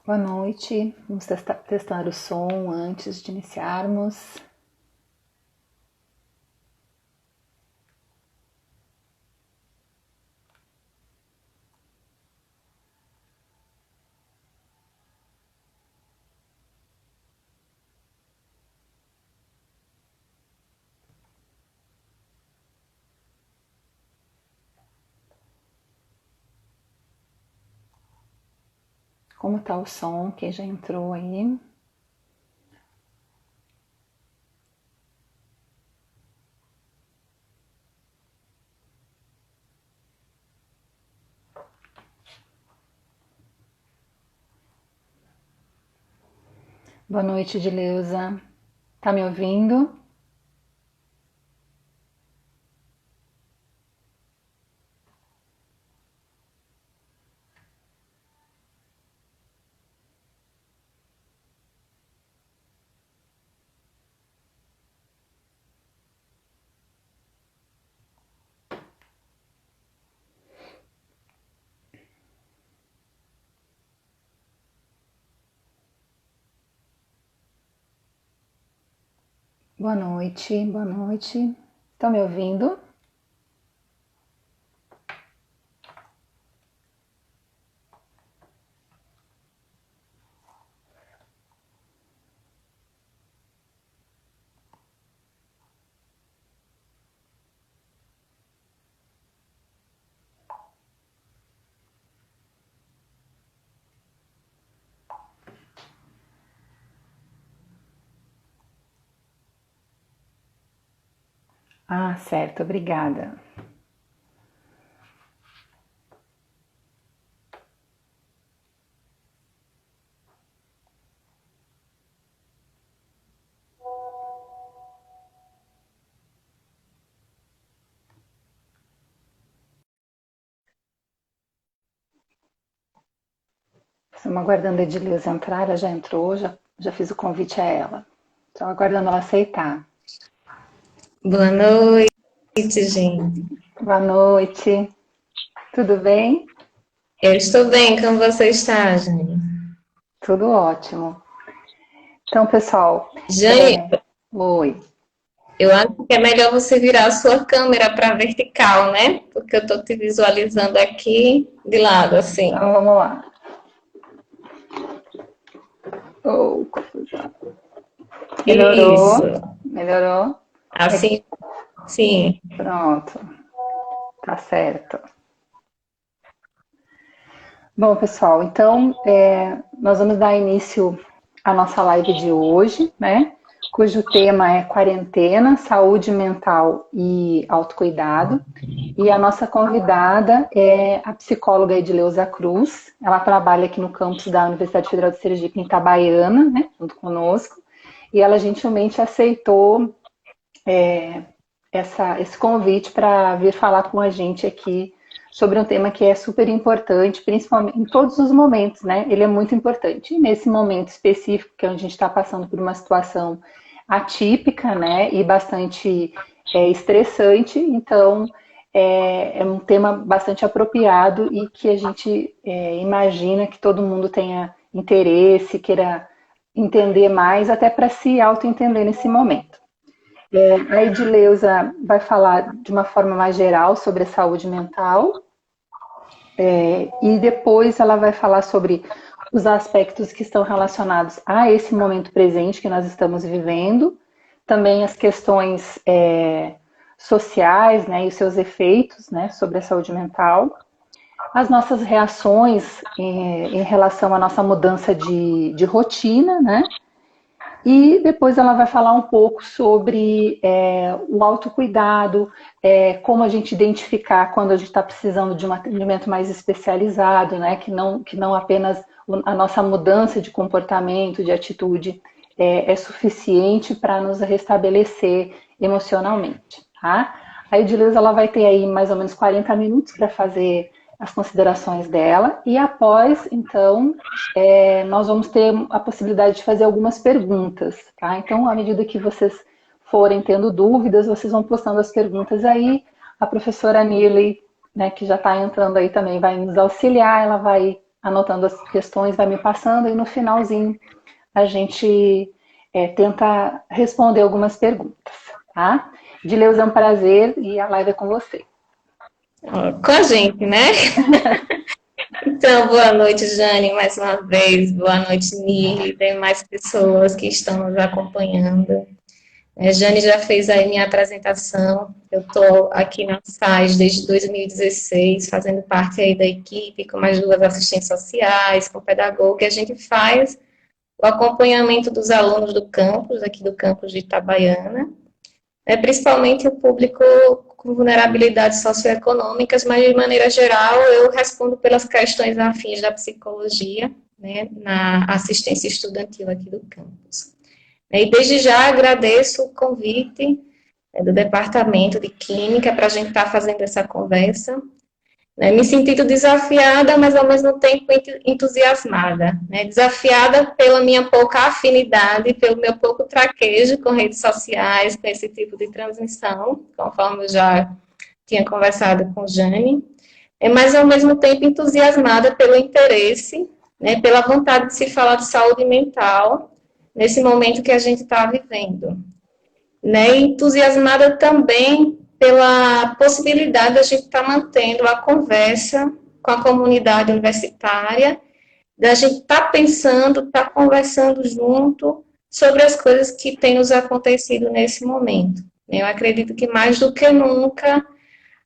Boa noite. Vamos testar o som antes de iniciarmos. Como está o som? Quem já entrou aí? Boa noite, Dileuza. Tá me ouvindo? Boa noite, boa noite. Estão me ouvindo? Ah, certo, obrigada. Estamos aguardando a Dileuza entrar, ela já entrou, já fiz o convite a ela. Estou aguardando ela aceitar. Boa noite, gente. Boa noite, tudo bem? Eu estou bem, como você está, Jane? Tudo ótimo. Então, pessoal, Jane, oi. eu acho que é melhor você virar a sua câmera para vertical, né? Porque eu estou te visualizando aqui de lado, assim. Então, vamos lá. Oh, confusão. Isso. Melhorou? Melhorou? É, Assim, sim. pronto, tá certo. Bom, pessoal, então nós vamos dar início à nossa live de hoje, né? Cujo tema é quarentena, saúde mental e autocuidado. E a nossa convidada é a psicóloga Edileuza Cruz. Ela trabalha aqui no campus da Universidade Federal de Sergipe, em Itabaiana, né, junto conosco. E ela gentilmente aceitou esse convite para vir falar com a gente aqui sobre um tema que é super importante, principalmente em todos os momentos, né? Ele é muito importante. E nesse momento específico, que é onde a gente está passando por uma situação atípica, né? E bastante estressante, então é um tema bastante apropriado e que a gente imagina que todo mundo tenha interesse, queira entender mais, até para se auto-entender nesse momento. A Edileuza vai falar de uma forma mais geral sobre a saúde mental, e depois ela vai falar sobre os aspectos que estão relacionados a esse momento presente que nós estamos vivendo, também as questões sociais, né, e os seus efeitos, né, sobre a saúde mental, as nossas reações em relação à nossa mudança de rotina, né, e depois ela vai falar um pouco sobre o autocuidado, como a gente identificar quando a gente está precisando de um atendimento mais especializado, né? Que não apenas a nossa mudança de comportamento, de atitude é suficiente para nos restabelecer emocionalmente, tá? A Edileuza ela vai ter aí mais ou menos 40 minutos para fazer as considerações dela e após, então, nós vamos ter a possibilidade de fazer algumas perguntas, tá? Então, à medida que vocês forem tendo dúvidas, vocês vão postando as perguntas aí. A professora Nirley, né, que já está entrando aí também, vai nos auxiliar, ela vai anotando as questões, vai me passando e no finalzinho a gente tenta responder algumas perguntas, tá? Dileuza, é um prazer e a live é com você. Com a gente, né? Então, boa noite, Jane, mais uma vez. Boa noite, Nili. Tem mais pessoas que estão nos acompanhando. Jane já fez aí minha apresentação. Eu estou aqui na SAIS desde 2016, fazendo parte aí da equipe, com mais 2 assistentes sociais, com pedagogo, que a gente faz o acompanhamento dos alunos do campus, aqui do campus de Itabaiana, principalmente o público com vulnerabilidades socioeconômicas, mas de maneira geral eu respondo pelas questões afins da psicologia, né, na assistência estudantil aqui do campus. E desde já agradeço o convite do Departamento de Química para a gente estar fazendo essa conversa. Me sentindo desafiada, mas ao mesmo tempo entusiasmada. Desafiada pela minha pouca afinidade, pelo meu pouco traquejo com redes sociais, com esse tipo de transmissão, conforme eu já tinha conversado com Jane, mas ao mesmo tempo entusiasmada pelo interesse, pela vontade de se falar de saúde mental, nesse momento que a gente está vivendo. Entusiasmada também pela possibilidade de a gente estar mantendo a conversa com a comunidade universitária, da gente estar pensando, estar conversando junto sobre as coisas que têm nos acontecido nesse momento. Eu acredito que mais do que nunca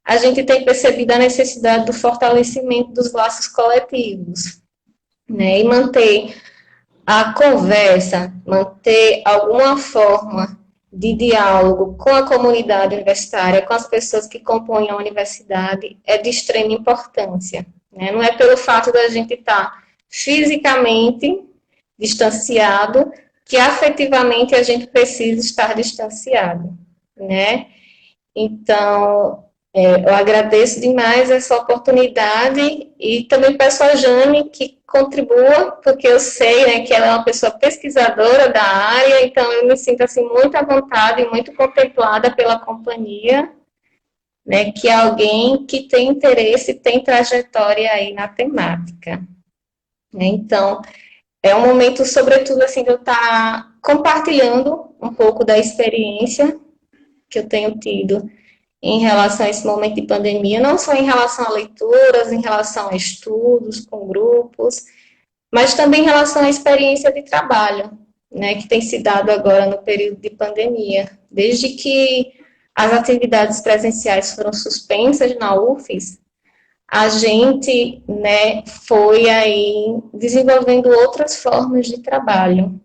a gente tem percebido a necessidade do fortalecimento dos laços coletivos, e manter a conversa, manter alguma forma de diálogo com a comunidade universitária, com as pessoas que compõem a universidade, é de extrema importância. Não é pelo fato da gente estar fisicamente distanciado que afetivamente a gente precisa estar distanciado. Então, eu agradeço demais essa oportunidade e também peço a Jane que contribua, porque eu sei que ela é uma pessoa pesquisadora da área, então eu me sinto assim, muito à vontade e muito contemplada pela companhia, que é alguém que tem interesse, tem trajetória aí na temática. Então, é um momento, sobretudo, assim, de eu estar compartilhando um pouco da experiência que eu tenho tido em relação a esse momento de pandemia, não só em relação a leituras, em relação a estudos com grupos, mas também em relação à experiência de trabalho, que tem se dado agora no período de pandemia. Desde que as atividades presenciais foram suspensas na UFES, a gente foi aí desenvolvendo outras formas de trabalho.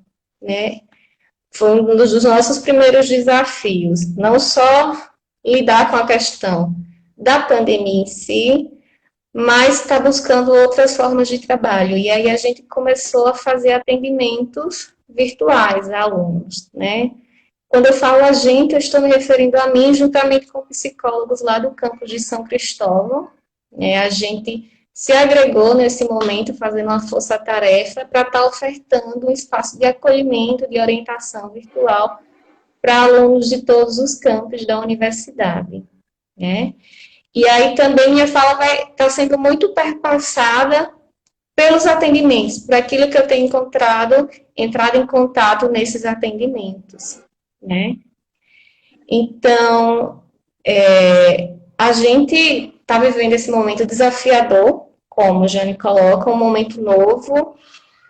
Foi um dos nossos primeiros desafios, não só lidar com a questão da pandemia em si, mas está buscando outras formas de trabalho. E aí a gente começou a fazer atendimentos virtuais a alunos, Quando eu falo a gente, eu estou me referindo a mim, juntamente com psicólogos lá do campus de São Cristóvão. A gente se agregou nesse momento, fazendo uma força-tarefa para estar ofertando um espaço de acolhimento, de orientação virtual para alunos de todos os campos da universidade. E aí também minha fala vai estar sendo muito perpassada pelos atendimentos, por aquilo que eu tenho entrado em contato nesses atendimentos. Então, a gente está vivendo esse momento desafiador, como o Jane coloca, um momento novo,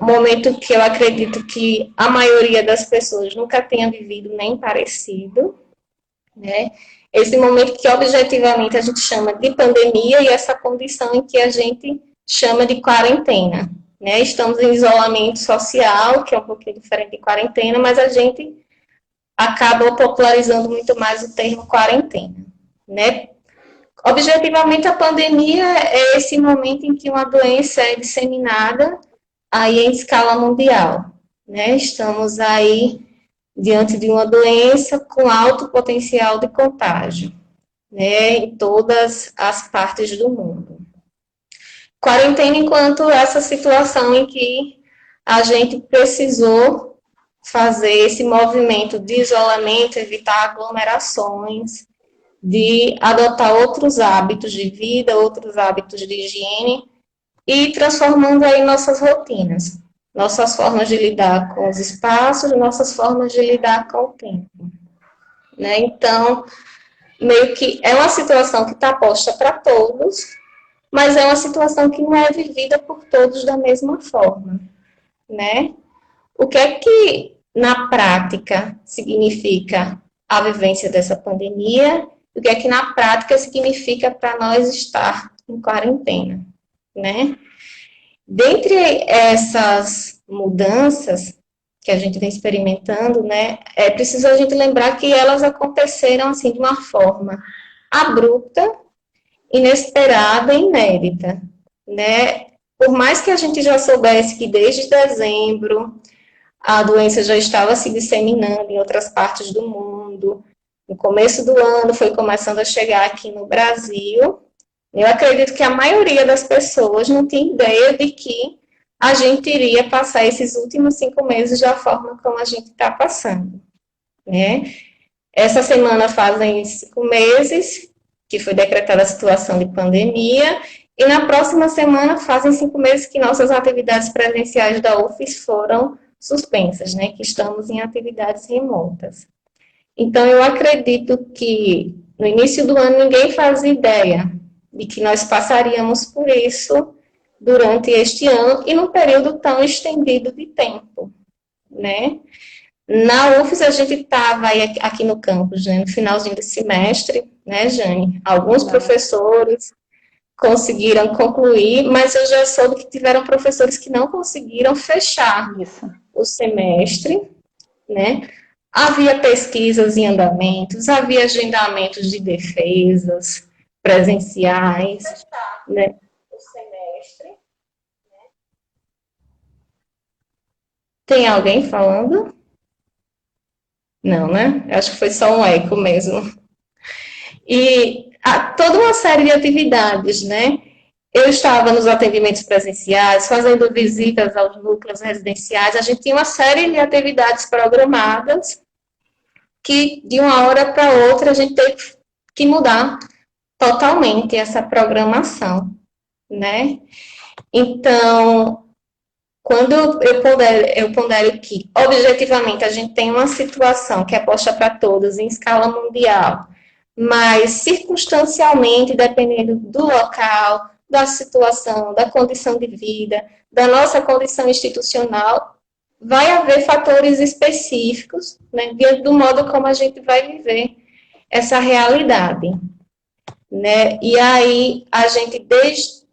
um momento que eu acredito que a maioria das pessoas nunca tenha vivido nem parecido, Esse momento que objetivamente a gente chama de pandemia e essa condição em que a gente chama de quarentena, Estamos em isolamento social, que é um pouquinho diferente de quarentena, mas a gente acaba popularizando muito mais o termo quarentena, Objetivamente, a pandemia é esse momento em que uma doença é disseminada aí em escala mundial, Estamos aí diante de uma doença com alto potencial de contágio, em todas as partes do mundo. Quarentena enquanto essa situação em que a gente precisou fazer esse movimento de isolamento, evitar aglomerações, de adotar outros hábitos de vida, outros hábitos de higiene, e transformando aí nossas rotinas, nossas formas de lidar com os espaços, nossas formas de lidar com o tempo, né? Então, meio que é uma situação que está posta para todos, mas é uma situação que não é vivida por todos da mesma forma, né? O que é que, na prática, significa a vivência dessa pandemia? O que é que, na prática, significa para nós estar em quarentena, né? Dentre essas mudanças que a gente vem experimentando, né, é preciso a gente lembrar que elas aconteceram, assim, de uma forma abrupta, inesperada e inédita, né? Por mais que a gente já soubesse que desde dezembro a doença já estava se disseminando em outras partes do mundo. No começo do ano foi começando a chegar aqui no Brasil. Eu acredito que a maioria das pessoas não tinha ideia de que a gente iria passar esses últimos 5 meses da forma como a gente está passando, né? Essa semana fazem 5 meses que foi decretada a situação de pandemia, e na próxima semana fazem 5 meses que nossas atividades presenciais da UFES foram suspensas, né? Que estamos em atividades remotas. Então, eu acredito que no início do ano ninguém fazia ideia de que nós passaríamos por isso durante este ano e num período tão estendido de tempo, né? Na UFES a gente estava aqui no campus, né, no finalzinho do semestre, né, Jane? Alguns professores conseguiram concluir, mas eu já soube que tiveram professores que não conseguiram fechar o semestre, né? Havia pesquisas em andamentos, havia agendamentos de defesas presenciais, né? O semestre. Né? Tem alguém falando? Não, né? Acho que foi só um eco mesmo. E toda uma série de atividades, né? Eu estava nos atendimentos presenciais, fazendo visitas aos núcleos residenciais, a gente tinha uma série de atividades programadas que, de uma hora para outra, a gente teve que mudar totalmente essa programação, né? Então, quando eu pondero que, objetivamente, a gente tem uma situação que é posta para todos em escala mundial, mas circunstancialmente, dependendo do local, da situação, da condição de vida, da nossa condição institucional, vai haver fatores específicos, né, diante do modo como a gente vai viver essa realidade, né? E aí, a gente,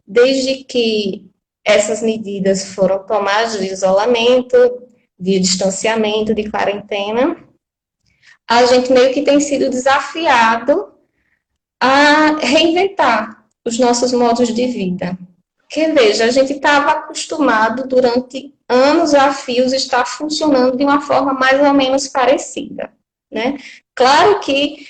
desde que essas medidas foram tomadas de isolamento, de distanciamento, de quarentena, a gente meio que tem sido desafiado a reinventar os nossos modos de vida. Porque, veja, a gente estava acostumado durante anos a fios estar funcionando de uma forma mais ou menos parecida, né? Claro que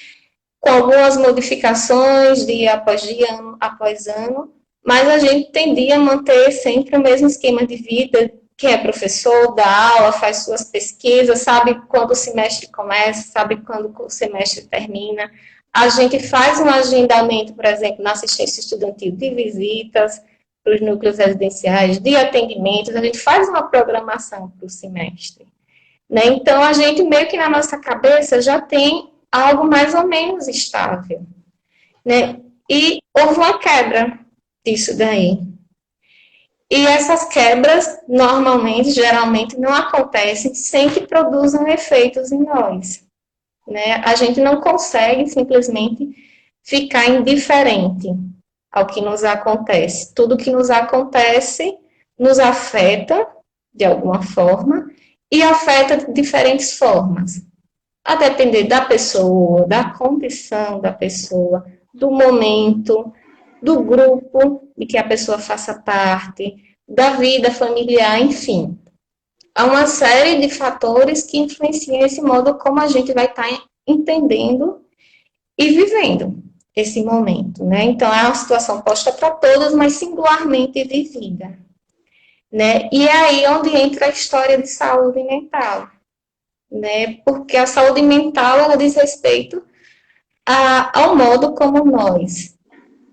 com algumas modificações dia após dia, ano após ano, mas a gente tendia a manter sempre o mesmo esquema de vida. Quem é professor, dá aula, faz suas pesquisas, sabe quando o semestre começa, sabe quando o semestre termina. A gente faz um agendamento, por exemplo, na assistência estudantil de visitas para os núcleos residenciais, de atendimentos, a gente faz uma programação para o semestre, né? Então, a gente meio que na nossa cabeça já tem algo mais ou menos estável, né? E houve uma quebra disso daí. E essas quebras, normalmente, geralmente, não acontecem sem que produzam efeitos em nós, né? A gente não consegue simplesmente ficar indiferente ao que nos acontece. Tudo que nos acontece nos afeta de alguma forma e afeta de diferentes formas. A depender da pessoa, da condição da pessoa, do momento, do grupo de que a pessoa faça parte, da vida familiar, enfim. Há uma série de fatores que influenciam esse modo como a gente vai estar entendendo e vivendo esse momento, né? Então, é uma situação posta para todas, mas singularmente vivida, né? E é aí onde entra a história de saúde mental, né? Porque a saúde mental, ela diz respeito ao modo como nós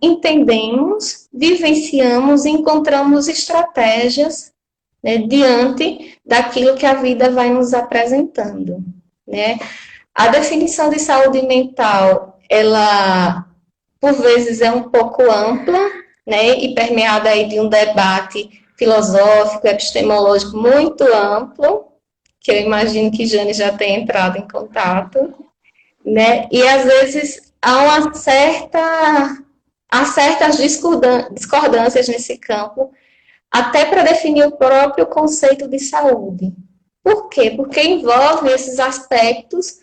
entendemos, vivenciamos e encontramos estratégias, né, diante daquilo que a vida vai nos apresentando, né? A definição de saúde mental, ela, por vezes, é um pouco ampla, né, e permeada aí de um debate filosófico, epistemológico muito amplo, que eu imagino que Jane já tenha entrado em contato, né, e às vezes há certas discordâncias nesse campo, até para definir o próprio conceito de saúde. Por quê? Porque envolve esses aspectos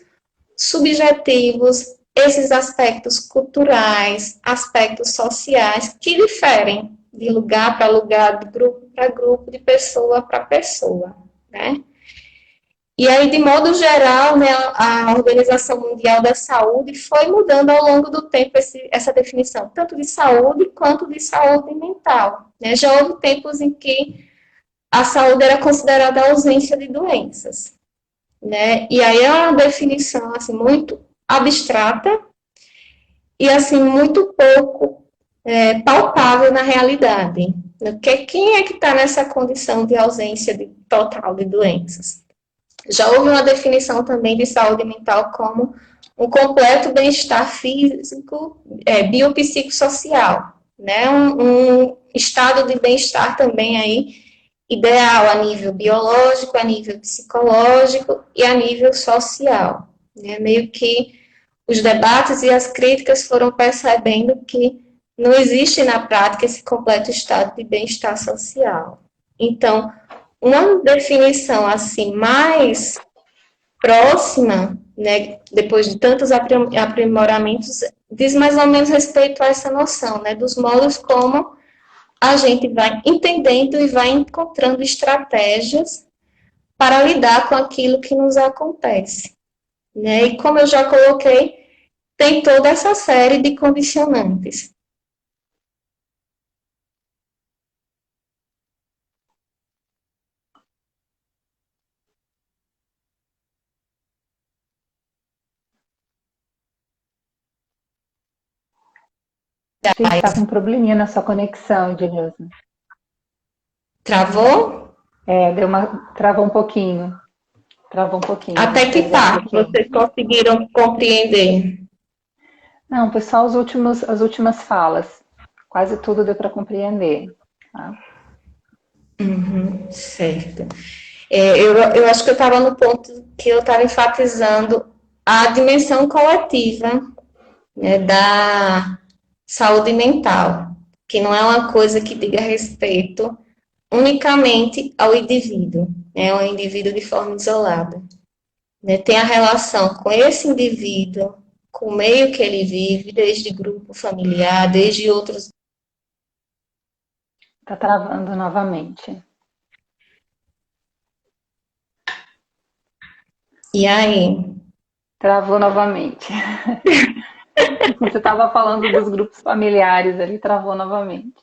subjetivos, esses aspectos culturais, aspectos sociais, que diferem de lugar para lugar, de grupo para grupo, de pessoa para pessoa, né? E aí, de modo geral, né, a Organização Mundial da Saúde foi mudando ao longo do tempo essa definição, tanto de saúde quanto de saúde mental, né? Já houve tempos em que a saúde era considerada a ausência de doenças, né? E aí é uma definição assim, muito abstrata e assim muito pouco palpável na realidade. Porque quem é que está nessa condição de ausência total de doenças? Já houve uma definição também de saúde mental como um completo bem-estar físico, biopsicossocial, né? Um estado de bem-estar também aí ideal a nível biológico, a nível psicológico e a nível social, né? Meio que os debates e as críticas foram percebendo que não existe na prática esse completo estado de bem-estar social. Então, uma definição assim mais próxima, né, depois de tantos aprimoramentos, diz mais ou menos respeito a essa noção, né, dos modos como a gente vai entendendo e vai encontrando estratégias para lidar com aquilo que nos acontece, né? E como eu já coloquei, tem toda essa série de condicionantes. Acho que está com um probleminha na sua conexão, Edileuza. Travou? Travou um pouquinho. Travou um pouquinho. Até que parte Um vocês conseguiram compreender? Não, pessoal, as últimas falas. Quase tudo deu para compreender. Tá? Certo. Eu acho que eu estava no ponto que eu estava enfatizando a dimensão coletiva, né, da saúde mental, que não é uma coisa que diga respeito unicamente ao indivíduo, né, ao indivíduo de forma isolada. Né, tem a relação com esse indivíduo, com o meio que ele vive, desde grupo familiar, desde outros. Está travando novamente. E aí? Travou novamente. Você estava falando dos grupos familiares ali, travou novamente.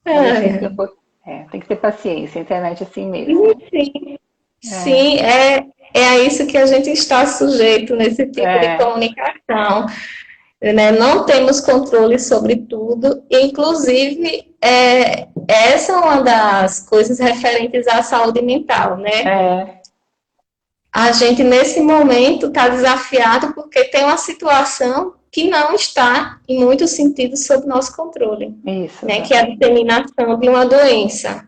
Tem que ter paciência, a internet é assim mesmo. Sim, sim, é a isso que a gente está sujeito nesse tipo de comunicação. Né? Não temos controle sobre tudo, inclusive essa é uma das coisas referentes à saúde mental, né? A gente nesse momento está desafiado porque tem uma situação que não está, em muitos sentidos, sob nosso controle, Isso, né? Que é a disseminação de uma doença.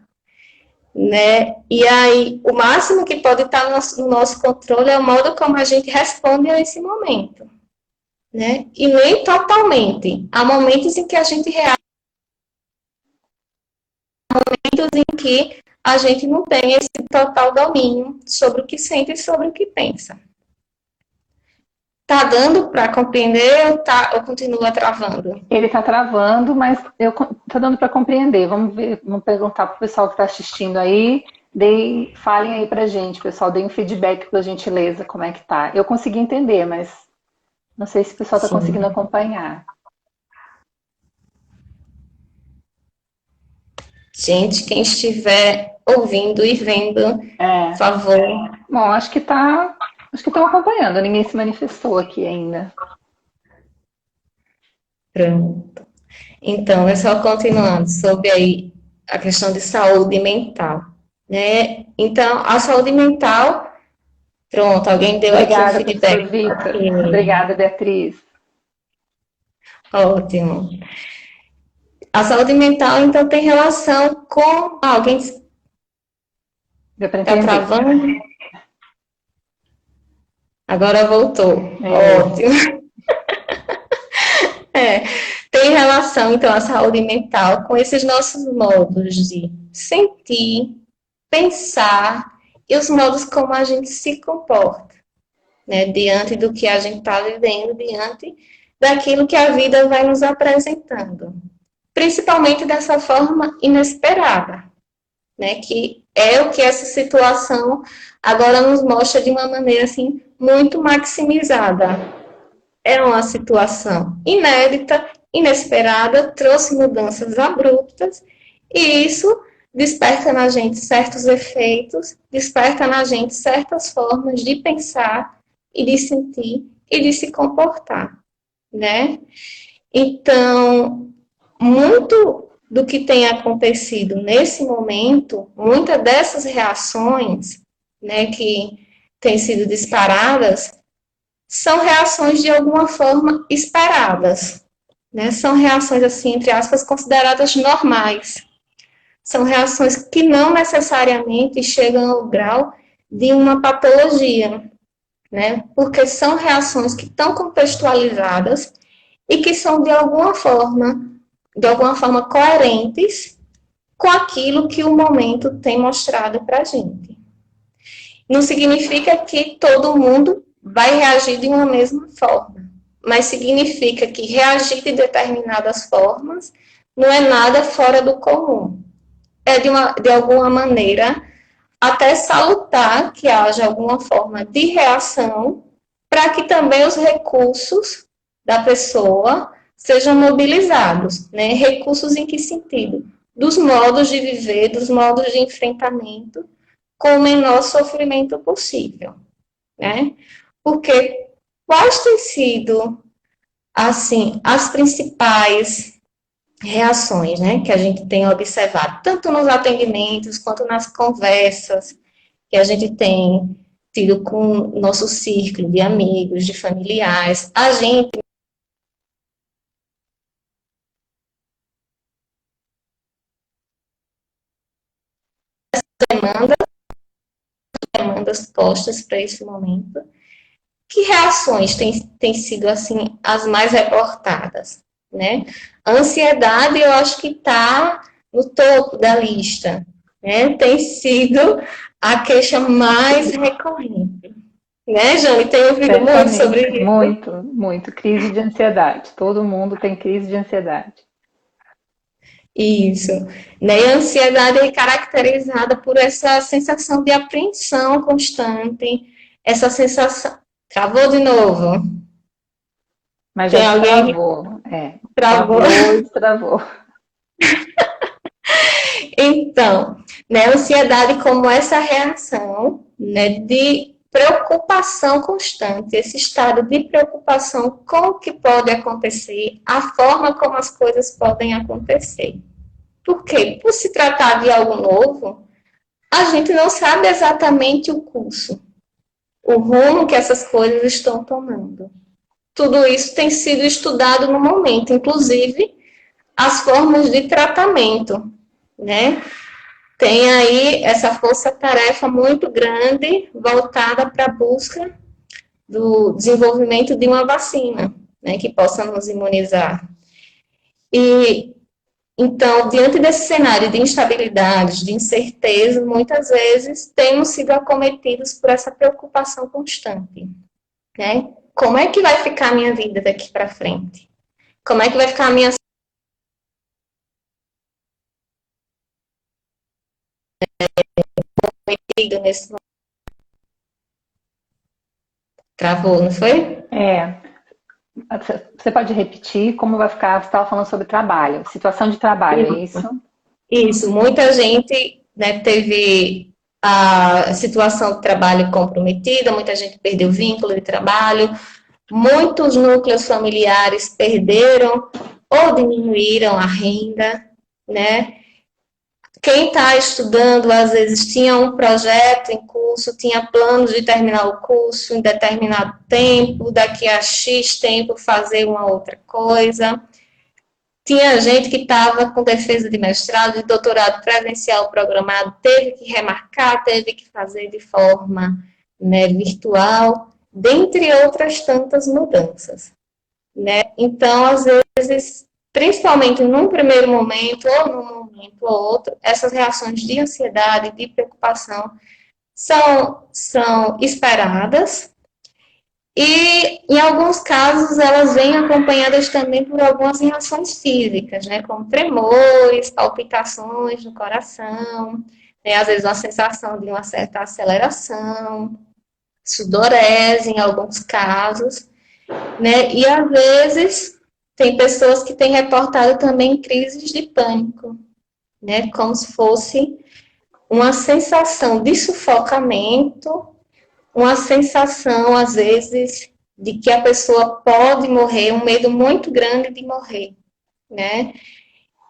Né? E aí, o máximo que pode estar no nosso controle é o modo como a gente responde a esse momento. Né? E nem totalmente. Há momentos em que a gente reage, momentos em que a gente não tem esse total domínio sobre o que sente e sobre o que pensa. Tá dando para compreender ou continua travando? Ele está travando, mas tá dando para compreender. Vamos ver, vamos perguntar para o pessoal que está assistindo aí. Falem aí para gente, pessoal, deem um feedback por gentileza, como é que tá. Eu consegui entender, mas não sei se o pessoal está conseguindo acompanhar. Gente, quem estiver ouvindo e vendo, por favor. Bom, acho que estão acompanhando, ninguém se manifestou aqui ainda. Pronto. Então, é só continuando sobre aí a questão de saúde mental, né? Então, a saúde mental, pronto, alguém deu aqui um Obrigada, professor feedback. Vitor. Ok, Obrigada, Beatriz. ótimo. A saúde mental, então, tem relação com... Ah, alguém Deu para está entender. travando? Agora voltou. É, Ótimo. É, tem relação, então, a saúde mental com esses nossos modos de sentir, pensar e os modos como a gente se comporta, né, diante do que a gente está vivendo, diante daquilo que a vida vai nos apresentando. Principalmente dessa forma inesperada, né, que é o que essa situação agora nos mostra de uma maneira assim muito maximizada. É uma situação inédita, inesperada, trouxe mudanças abruptas e isso desperta na gente certos efeitos, desperta na gente certas formas de pensar e de sentir e de se comportar, né? Então, muito do que tem acontecido nesse momento, muitas dessas reações, né, que têm sido disparadas, são reações de alguma forma esperadas, né? São reações, assim, entre aspas, consideradas normais. São reações que não necessariamente chegam ao grau de uma patologia, né? Porque são reações que estão contextualizadas e que são de alguma forma coerentes com aquilo que o momento tem mostrado para a gente. Não significa que todo mundo vai reagir de uma mesma forma, mas significa que reagir de determinadas formas não é nada fora do comum. É de alguma maneira até salutar que haja alguma forma de reação para que também os recursos da pessoa sejam mobilizados, né? Recursos em que sentido? Dos modos de viver, dos modos de enfrentamento com o menor sofrimento possível, né? Porque quais têm sido, assim, as principais reações, né, que a gente tem observado, tanto nos atendimentos quanto nas conversas que a gente tem tido com o nosso círculo de amigos, de familiares, a gente demanda demandas postas para esse momento. Que reações têm sido, assim, as mais reportadas, né? A ansiedade, eu acho que está no topo da lista, né? Tem sido a queixa mais recorrente. Né, Jane? Tem ouvido muito certamente. sobre isso? Muito, muito. Crise de ansiedade. Todo mundo tem crise de ansiedade. Isso. Né? E a ansiedade é caracterizada por essa sensação de apreensão constante, essa sensação. Travou de novo. Mas já Tem alguém que destravou. É, travou? travou e destravou. Então, né, a ansiedade como essa reação, né, de preocupação constante, esse estado de preocupação com o que pode acontecer, a forma como as coisas podem acontecer. Por quê? Por se tratar de algo novo, a gente não sabe exatamente o curso, o rumo que essas coisas estão tomando. Tudo isso tem sido estudado no momento, inclusive as formas de tratamento, né? Tem aí essa força-tarefa muito grande voltada para a busca do desenvolvimento de uma vacina, né, que possa nos imunizar. E então, diante desse cenário de instabilidade, de incerteza, muitas vezes temos sido acometidos por essa preocupação constante, né? Como é que vai ficar a minha vida daqui para frente? Como é que vai ficar a minha vida nesse travou, não foi? É, você pode repetir como vai ficar? Você estava falando sobre trabalho, situação de trabalho, é isso? Isso, muita gente, né, teve a situação de trabalho comprometida, muita gente perdeu o vínculo de trabalho, Muitos núcleos familiares perderam ou diminuíram a renda, né? Quem está estudando, às vezes, tinha um projeto em curso, tinha planos de terminar o curso em determinado tempo, daqui a X tempo fazer uma outra coisa. Tinha gente que estava com defesa de mestrado, de doutorado presencial programado, teve que remarcar, teve que fazer de forma, né, virtual, dentre outras tantas mudanças, né? Então, às vezes, principalmente num primeiro momento, ou num momento ou outro, essas reações de ansiedade, de preocupação, são esperadas, e, em alguns casos, elas vêm acompanhadas também por algumas reações físicas, né, como tremores, palpitações no coração, né, às vezes uma sensação de uma certa aceleração, sudorese em alguns casos, né, e às vezes tem pessoas que têm reportado também crises de pânico, né, como se fosse uma sensação de sufocamento, uma sensação, às vezes, de que a pessoa pode morrer, um medo muito grande de morrer, né?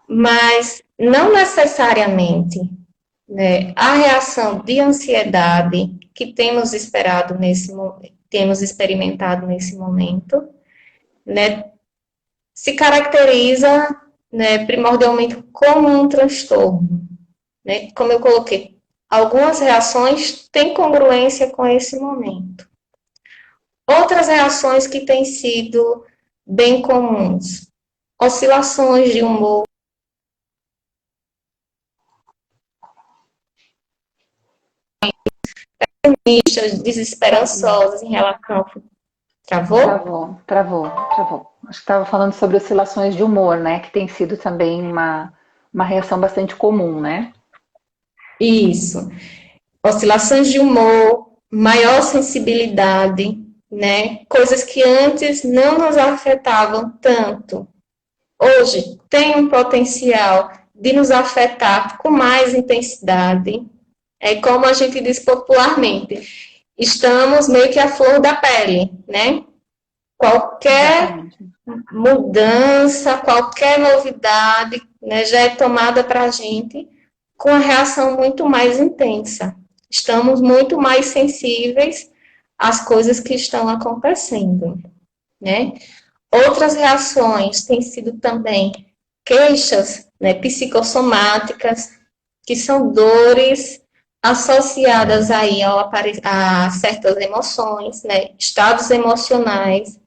Mas não necessariamente, né? A reação de ansiedade que temos esperado temos experimentado nesse momento, né? Se caracteriza, né, primordialmente como um transtorno, né? Como eu coloquei, algumas reações têm congruência com esse momento. Outras reações que têm sido bem comuns, oscilações de humor, desesperançosas em relação ao futuro. Travou? Travou. Acho que estava falando sobre oscilações de humor, né? Que tem sido também uma reação bastante comum, né? Isso. Oscilações de humor, maior sensibilidade, né? Coisas que antes não nos afetavam tanto. Hoje tem um potencial de nos afetar com mais intensidade. É como a gente diz popularmente, estamos meio que à flor da pele, né? Qualquer mudança, qualquer novidade, né, já é tomada para a gente com a reação muito mais intensa. Estamos muito mais sensíveis às coisas que estão acontecendo, né? Outras reações têm sido também queixas, né, psicossomáticas, que são dores associadas aí a certas emoções, né, estados emocionais,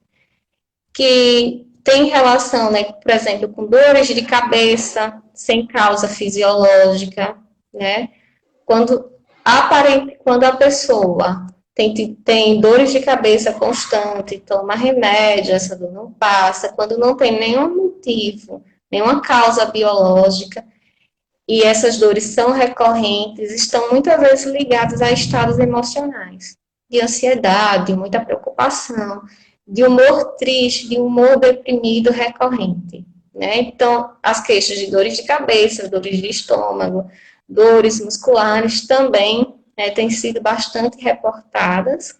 que tem relação, né, por exemplo, com dores de cabeça sem causa fisiológica, né? Quando quando a pessoa tem dores de cabeça constante, toma remédio, essa dor não passa, quando não tem nenhum motivo, nenhuma causa biológica, e essas dores são recorrentes, estão muitas vezes ligadas a estados emocionais, de ansiedade, muita preocupação, de humor triste, de humor deprimido recorrente, né? Então, as queixas de dores de cabeça, dores de estômago, dores musculares também, né, têm sido bastante reportadas,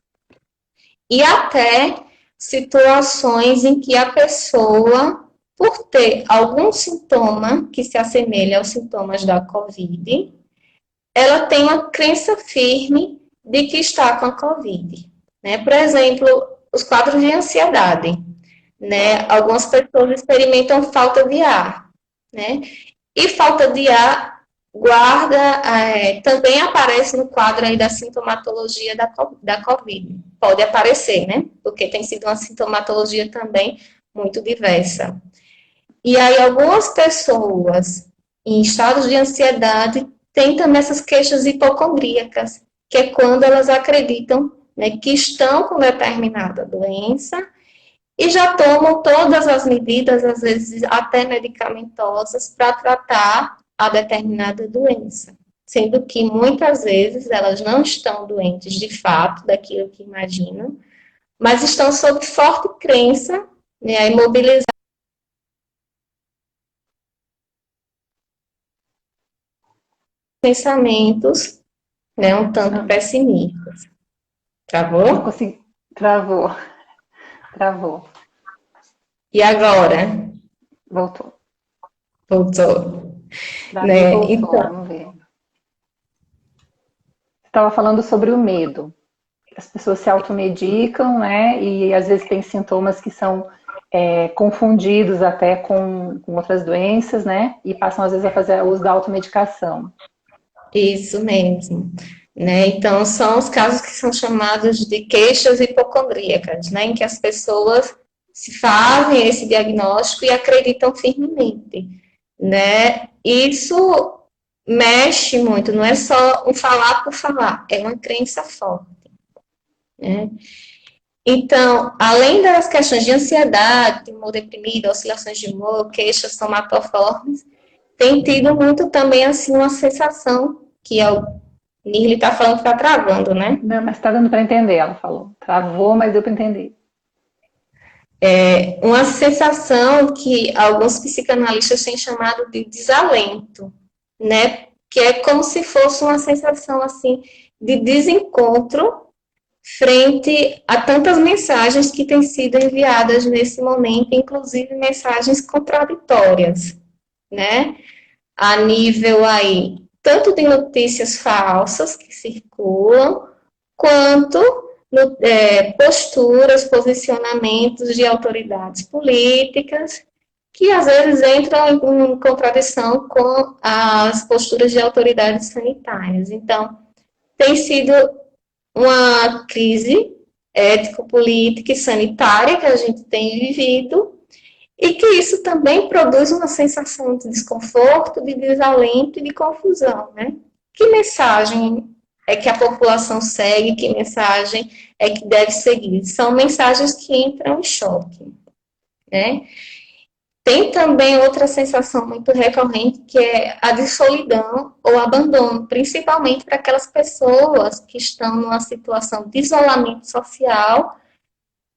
e até situações em que a pessoa, por ter algum sintoma que se assemelha aos sintomas da Covid, ela tem uma crença firme de que está com a Covid, né? Por exemplo, os quadros de ansiedade, né? Algumas pessoas experimentam falta de ar, né? E falta de ar também aparece no quadro aí da sintomatologia da Covid. Pode aparecer, né? Porque tem sido uma sintomatologia também muito diversa. E aí, algumas pessoas em estados de ansiedade têm também essas queixas hipocondríacas, que é quando elas acreditam, né, que estão com determinada doença e já tomam todas as medidas, às vezes até medicamentosas, para tratar a determinada doença. Sendo que muitas vezes elas não estão doentes de fato, daquilo que imaginam, mas estão sob forte crença, né, imobilizadas pensamentos, né, um tanto pessimistas. Não Travou? consegui. Travou. Travou. E agora? Voltou. Voltou. Travou e Né? voltou, Então, vamos ver. Estava falando sobre o medo. As pessoas se automedicam, né? E às vezes tem sintomas que são confundidos até com outras doenças, né? E passam às vezes a fazer uso da automedicação. isso mesmo. Né? Então, são os casos que são chamados de queixas hipocondríacas, né? Em que as pessoas se fazem esse diagnóstico e acreditam firmemente, né? Isso mexe muito, não é só um falar por falar, é uma crença forte, né? Então, além das questões de ansiedade, humor deprimido, oscilações de humor, queixas somatoformes, tem tido muito também, assim, uma sensação que é o Nirli está falando que está travando, né? Não, mas está dando para entender, ela falou. Travou, mas deu para entender. É uma sensação que alguns psicanalistas têm chamado de desalento, né? Que é como se fosse uma sensação, assim, de desencontro frente a tantas mensagens que têm sido enviadas nesse momento, inclusive mensagens contraditórias, né? A nível aí, tanto de notícias falsas que circulam, quanto posturas, posicionamentos de autoridades políticas, que às vezes entram em contradição com as posturas de autoridades sanitárias. Então, tem sido uma crise ético-política e sanitária que a gente tem vivido, e que isso também produz uma sensação de desconforto, de desalento e de confusão, né? Que mensagem é que a população segue, que mensagem é que deve seguir? São mensagens que entram em choque, né? Tem também outra sensação muito recorrente, que é a de solidão ou abandono, principalmente para aquelas pessoas que estão numa situação de isolamento social,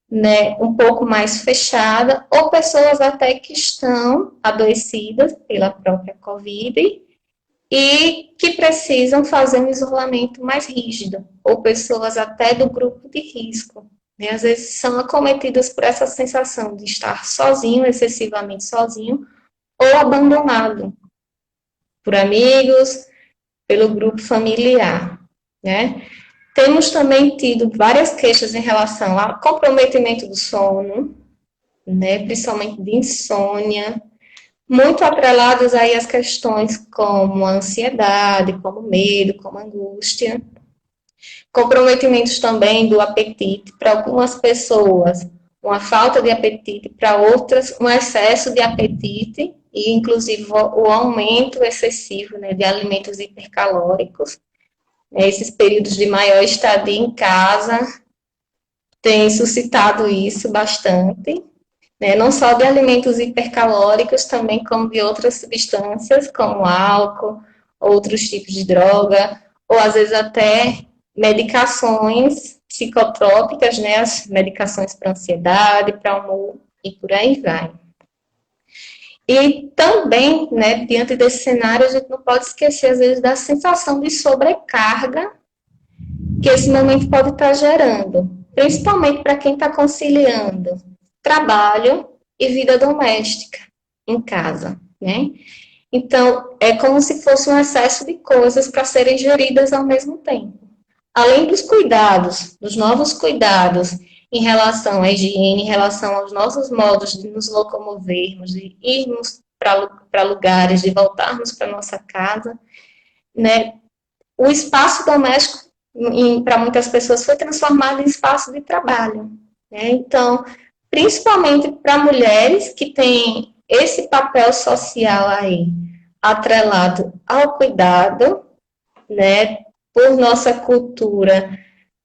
né, um pouco mais fechada, ou pessoas até que estão adoecidas pela própria Covid e que precisam fazer um isolamento mais rígido, ou pessoas até do grupo de risco. Né? Às vezes são acometidas por essa sensação de estar sozinho, excessivamente sozinho, ou abandonado por amigos, pelo grupo familiar, né? Temos também tido várias queixas em relação ao comprometimento do sono, né, principalmente de insônia, muito atreladas aí às questões como a ansiedade, como medo, como angústia. Comprometimentos também do apetite para algumas pessoas, uma falta de apetite, para outras, um excesso de apetite e, inclusive, o aumento excessivo, né, de alimentos hipercalóricos. Esses períodos de maior estadia em casa têm suscitado isso bastante, né, não só de alimentos hipercalóricos, também como de outras substâncias, como álcool, outros tipos de droga, ou às vezes até medicações psicotrópicas, né, as medicações para ansiedade, para humor e por aí vai. E também, né, diante desse cenário, a gente não pode esquecer, às vezes, da sensação de sobrecarga que esse momento pode estar gerando, principalmente para quem está conciliando trabalho e vida doméstica em casa, né? Então, é como se fosse um excesso de coisas para serem geridas ao mesmo tempo. Além dos cuidados, dos novos cuidados em relação à higiene, em relação aos nossos modos de nos locomovermos, de irmos para lugares, de voltarmos para nossa casa, né? O espaço doméstico, para muitas pessoas, foi transformado em espaço de trabalho, né? Então, principalmente para mulheres que têm esse papel social aí, atrelado ao cuidado, né? Por nossa cultura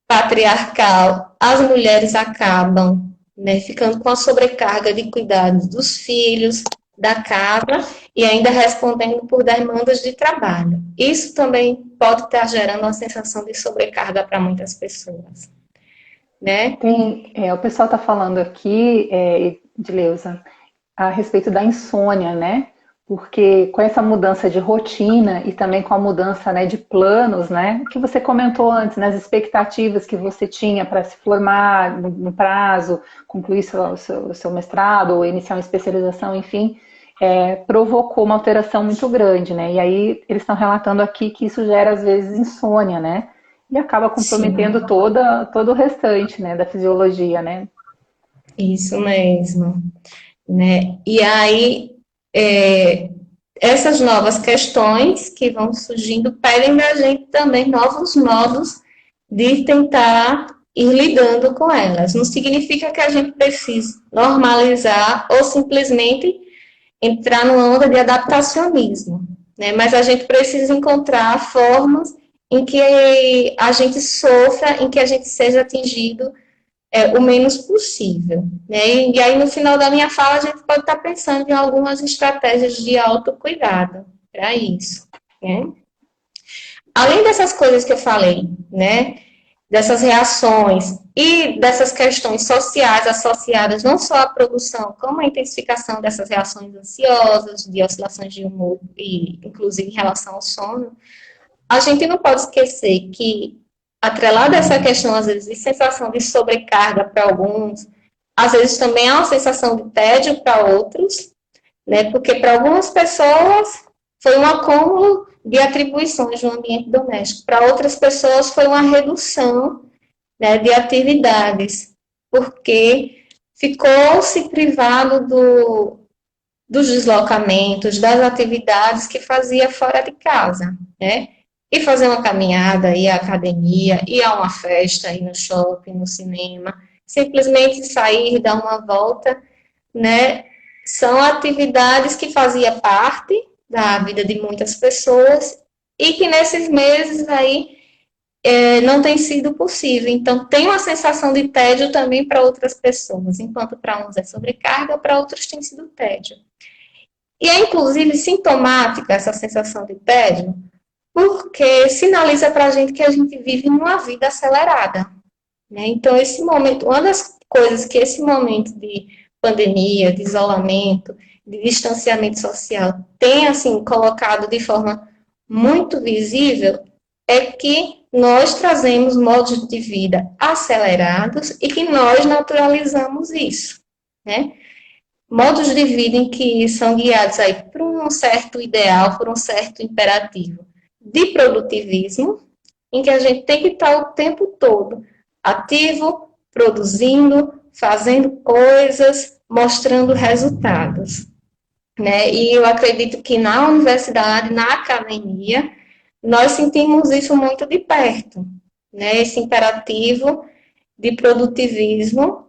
patriarcal, as mulheres acabam, né, ficando com a sobrecarga de cuidados dos filhos, da casa e ainda respondendo por demandas de trabalho. Isso também pode estar gerando uma sensação de sobrecarga para muitas pessoas, né? O pessoal está falando aqui, Edileuza, a respeito da insônia, né? porque com essa mudança de rotina e também com a mudança, né, de planos, né, que você comentou antes, né, as expectativas que você tinha para se formar no prazo, concluir seu mestrado ou iniciar uma especialização, enfim, provocou uma alteração muito grande, né, e aí eles estão relatando aqui que isso gera às vezes insônia, né, e acaba comprometendo Sim, todo o restante, né, da fisiologia, né. isso mesmo, né? E aí, é, essas novas questões que vão surgindo pedem da gente também novos modos de tentar ir lidando com elas. Não significa que a gente precise normalizar ou simplesmente entrar numa onda de adaptacionismo, né? Mas a gente precisa encontrar formas em que a gente sofra, em que a gente seja atingido o menos possível, né? E aí, no final da minha fala, a gente pode estar pensando em algumas estratégias de autocuidado para isso, né? Além dessas coisas que eu falei, né? Dessas reações e dessas questões sociais associadas não só à produção, como à intensificação dessas reações ansiosas, de oscilações de humor e, inclusive, em relação ao sono, a gente não pode esquecer que, atrelada a essa questão, às vezes, de sensação de sobrecarga para alguns, às vezes também há uma sensação de tédio para outros, né? Porque para algumas pessoas foi um acúmulo de atribuições no ambiente doméstico, para outras pessoas foi uma redução, né, de atividades, porque ficou-se privado dos deslocamentos, das atividades que fazia fora de casa, né? E fazer uma caminhada, ir à academia, ir a uma festa, ir no shopping, no cinema, simplesmente sair, dar uma volta, né? São atividades que fazia parte da vida de muitas pessoas e que nesses meses aí não tem sido possível. Então, tem uma sensação de tédio também para outras pessoas, enquanto para uns é sobrecarga, para outros tem sido tédio. E é, inclusive, sintomática essa sensação de tédio, porque sinaliza para a gente que a gente vive uma vida acelerada, né? Então, esse momento, uma das coisas que esse momento de pandemia, de isolamento, de distanciamento social tem, assim, colocado de forma muito visível é que nós trazemos modos de vida acelerados e que nós naturalizamos isso, né? Modos de vida em que são guiados aí por um certo ideal, por um certo imperativo de produtivismo, em que a gente tem que estar o tempo todo ativo, produzindo, fazendo coisas, mostrando resultados, né? E eu acredito que na universidade, na academia, nós sentimos isso muito de perto, né? Esse imperativo de produtivismo,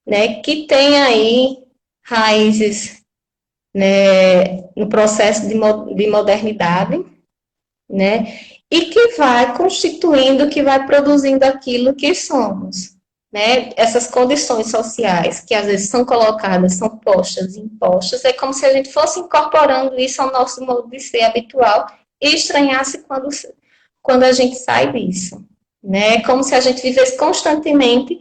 né? Que tem aí raízes, né? No processo de modernidade, né? E que vai constituindo, que vai produzindo aquilo que somos, né? Essas condições sociais que às vezes são colocadas, são postas, impostas, é como se a gente fosse incorporando isso ao nosso modo de ser habitual e estranhasse quando a gente sai disso, né? É como se a gente vivesse constantemente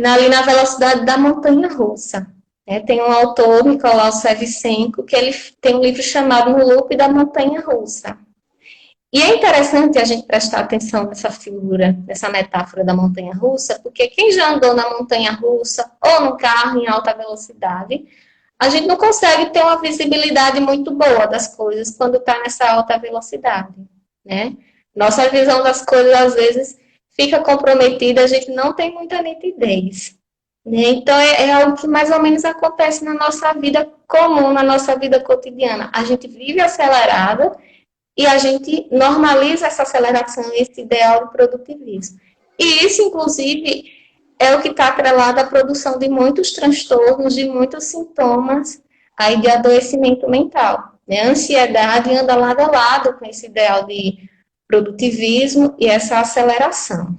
ali na velocidade da montanha-russa. Né? Tem um autor, Nicolau Shevchenko, que ele tem um livro chamado No Loop da Montanha-Russa. E é interessante a gente prestar atenção nessa figura, nessa metáfora da montanha-russa, porque quem já andou na montanha-russa ou no carro em alta velocidade, a gente não consegue ter uma visibilidade muito boa das coisas quando está nessa alta velocidade, né? Nossa visão das coisas, às vezes, fica comprometida, a gente não tem muita nitidez. Né? Então, é algo que mais ou menos acontece na nossa vida comum, na nossa vida cotidiana. A gente vive acelerada, e a gente normaliza essa aceleração, esse ideal de produtivismo. E isso, inclusive, é o que está atrelado à produção de muitos transtornos, de muitos sintomas aí de adoecimento mental. Né? A ansiedade anda lado a lado com esse ideal de produtivismo e essa aceleração.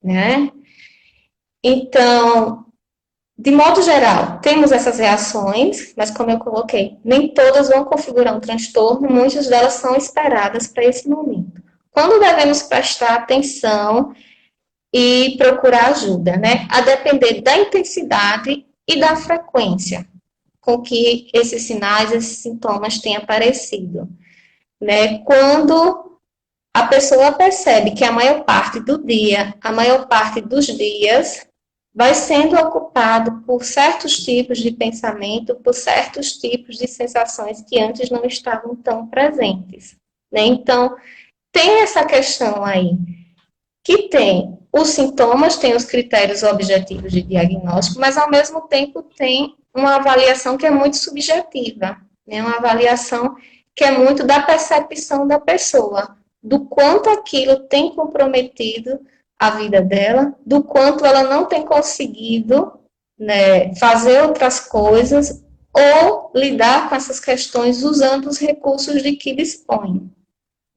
Né? Então, de modo geral, temos essas reações, mas como eu coloquei, nem todas vão configurar um transtorno, muitas delas são esperadas para esse momento. Quando devemos prestar atenção e procurar ajuda, né? A depender da intensidade e da frequência. com que esses sinais, esses sintomas têm aparecido, né? Quando a pessoa percebe que a maior parte do dia, a maior parte dos dias, vai sendo ocupado por certos tipos de pensamento, por certos tipos de sensações que antes não estavam tão presentes, né? Então, tem essa questão aí, que tem os sintomas, tem os critérios objetivos de diagnóstico, mas ao mesmo tempo tem uma avaliação que é muito subjetiva, né? Uma avaliação que é muito da percepção da pessoa, do quanto aquilo tem comprometido a vida dela, do quanto ela não tem conseguido, né, fazer outras coisas ou lidar com essas questões usando os recursos de que dispõe,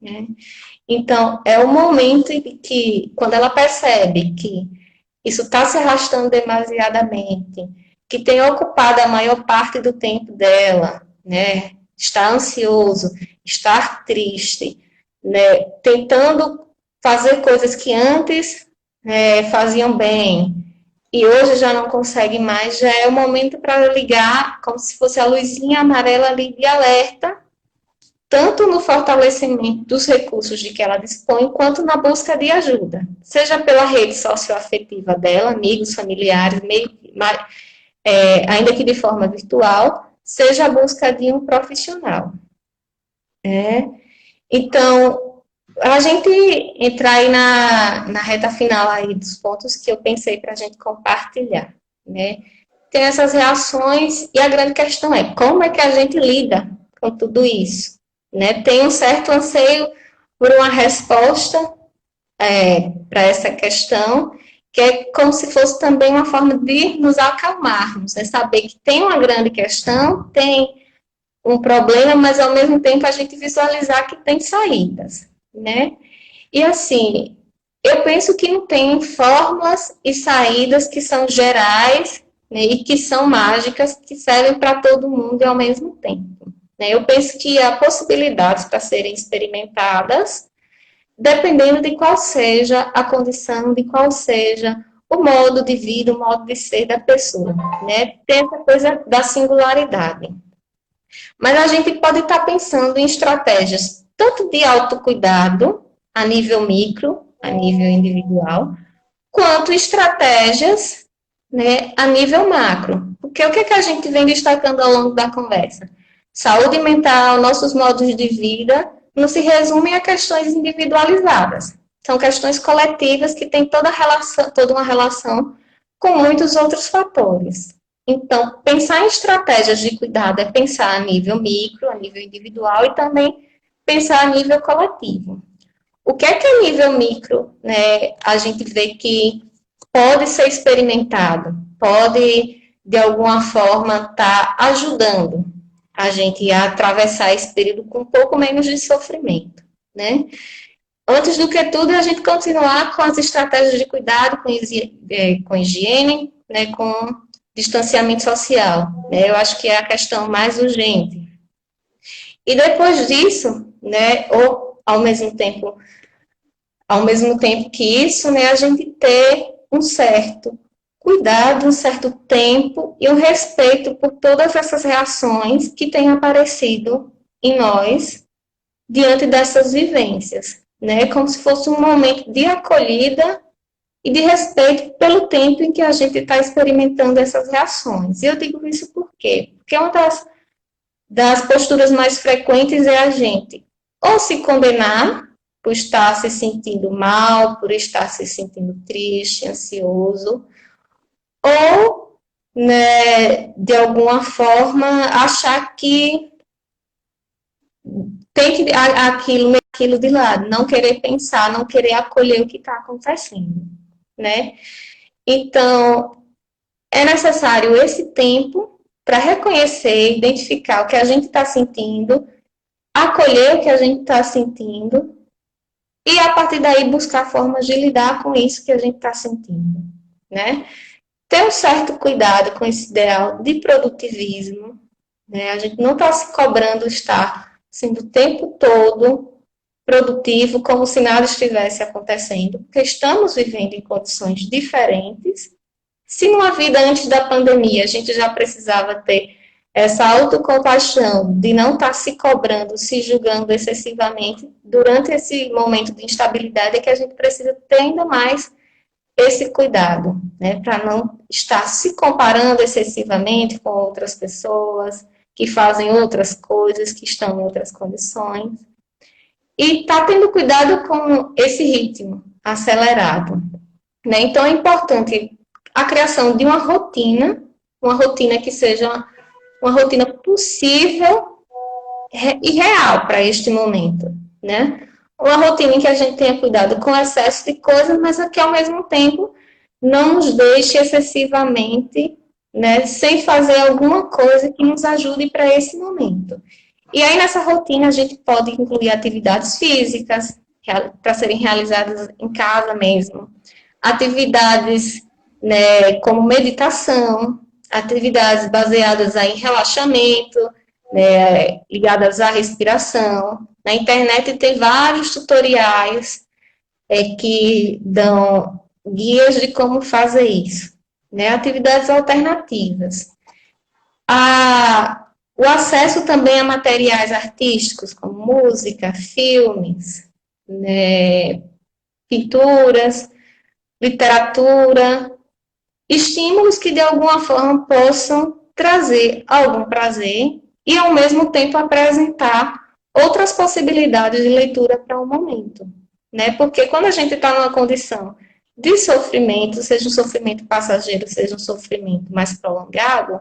né? Então, é o momento em que, quando ela percebe que isso está se arrastando demasiadamente, que tem ocupado a maior parte do tempo dela, né? Está ansioso, estar triste, né? Tentando fazer coisas que antes faziam bem e hoje já não consegue mais, já é o momento para ligar como se fosse a luzinha amarela ali de alerta, tanto no fortalecimento dos recursos de que ela dispõe, quanto na busca de ajuda, seja pela rede socioafetiva dela, amigos, familiares, ainda que de forma virtual, seja a busca de um profissional. Então, a gente entrar aí na reta final aí dos pontos que eu pensei para a gente compartilhar, né? Tem essas reações e a grande questão é como é que a gente lida com tudo isso, né? Tem um certo anseio por uma resposta para essa questão, que é como se fosse também uma forma de nos acalmarmos, é saber que tem uma grande questão, tem um problema, mas ao mesmo tempo a gente visualizar que tem saídas, né? E assim, eu penso que não tem fórmulas e saídas que são gerais, né, e que são mágicas, que servem para todo mundo ao mesmo tempo, né? Eu penso que há possibilidades para serem experimentadas, dependendo de qual seja a condição, de qual seja o modo de vida, o modo de ser da pessoa, né? Tem essa coisa da singularidade. Mas a gente pode estar pensando em estratégias tanto de autocuidado, a nível micro, a nível individual, quanto estratégias, né, a nível macro. Porque o que, que a gente vem destacando ao longo da conversa? Saúde mental, nossos modos de vida, não se resumem a questões individualizadas. São questões coletivas que têm toda uma relação com muitos outros fatores. Então, pensar em estratégias de cuidado é pensar a nível micro, a nível individual e também pensar a nível coletivo. O que é que a nível micro, né, a gente vê que pode ser experimentado, pode, de alguma forma, estar ajudando a gente a atravessar esse período com um pouco menos de sofrimento, né? Antes do que tudo, a gente continuar com as estratégias de cuidado, com higiene, né, com distanciamento social, né? Eu acho que é a questão mais urgente. E depois disso, né, ou ao mesmo tempo que isso, né, a gente ter um certo cuidado, um certo tempo e um respeito por todas essas reações que têm aparecido em nós diante dessas vivências, né? Como se fosse um momento de acolhida e de respeito pelo tempo em que a gente está experimentando essas reações. E eu digo isso por quê? Porque uma das posturas mais frequentes é a gente ou se condenar por estar se sentindo mal, por estar se sentindo triste, ansioso, ou, né, de alguma forma, achar que tem que aquilo de lado, não querer pensar, não querer acolher o que está acontecendo, né? Então, é necessário esse tempo para reconhecer, identificar o que a gente está sentindo, acolher o que a gente está sentindo e, a partir daí, buscar formas de lidar com isso que a gente está sentindo, né? Ter um certo cuidado com esse ideal de produtivismo, né? A gente não está se cobrando estar sendo o tempo todo produtivo, como se nada estivesse acontecendo, porque estamos vivendo em condições diferentes. Se numa vida antes da pandemia a gente já precisava ter essa autocompaixão de não estar se cobrando, se julgando excessivamente durante esse momento de instabilidade, é que a gente precisa ter ainda mais esse cuidado, né, para não estar se comparando excessivamente com outras pessoas que fazem outras coisas, que estão em outras condições, e tá tendo cuidado com esse ritmo acelerado, né? Então é importante a criação de uma rotina que seja uma rotina possível e real para este momento, né? Uma rotina em que a gente tenha cuidado com o excesso de coisas, mas que ao mesmo tempo não nos deixe excessivamente, né, sem fazer alguma coisa que nos ajude para esse momento. E aí nessa rotina a gente pode incluir atividades físicas para serem realizadas em casa mesmo, atividades, né, como meditação, atividades baseadas em relaxamento, né, ligadas à respiração. Na internet tem vários tutoriais que dão guias de como fazer isso, né? Atividades alternativas. O acesso também a materiais artísticos, como música, filmes, né, pinturas, literatura, estímulos que de alguma forma possam trazer algum prazer e ao mesmo tempo apresentar outras possibilidades de leitura para o momento, né? Porque quando a gente está numa condição de sofrimento, seja um sofrimento passageiro, seja um sofrimento mais prolongado,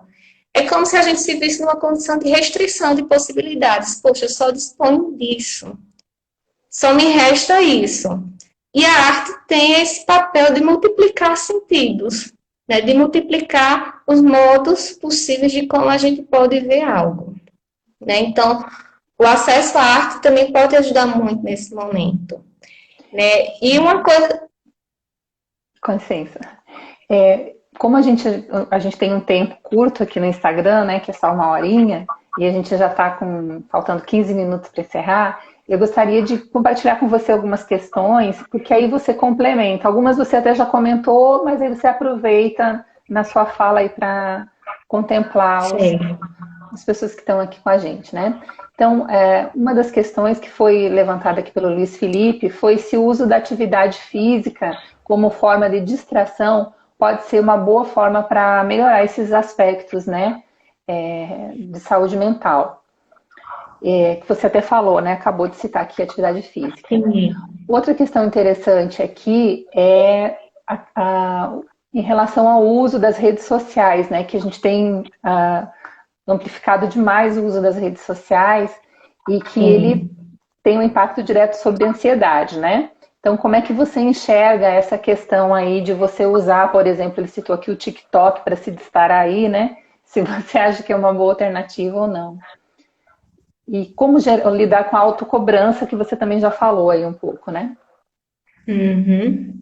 é como se a gente se visse numa condição de restrição de possibilidades. Poxa, eu só disponho disso. Só me resta isso. E a arte tem esse papel de multiplicar sentidos, né? De multiplicar os modos possíveis de como a gente pode ver algo, né? Então, o acesso à arte também pode ajudar muito nesse momento, né? E uma coisa... Com licença. Como a gente tem um tempo curto aqui no Instagram, né, que é só 1 horinha, e a gente já está faltando 15 minutos para encerrar, eu gostaria de compartilhar com você algumas questões, porque aí você complementa. Algumas você até já comentou, mas aí você aproveita na sua fala aí para contemplar as pessoas que estão aqui com a gente, né? Então, uma das questões que foi levantada aqui pelo Luiz Felipe foi se o uso da atividade física como forma de distração pode ser uma boa forma para melhorar esses aspectos, né, de saúde mental. Que você até falou, né, acabou de citar aqui a atividade física. Sim. Outra questão interessante aqui é em relação ao uso das redes sociais, né, que a gente tem amplificado demais o uso das redes sociais e que ele tem um impacto direto sobre a ansiedade, né? Então, como é que você enxerga essa questão aí de você usar, por exemplo, ele citou aqui o TikTok para se distrair, né? Se você acha que é uma boa alternativa ou não. E como lidar com a autocobrança, que você também já falou aí um pouco, né? Uhum.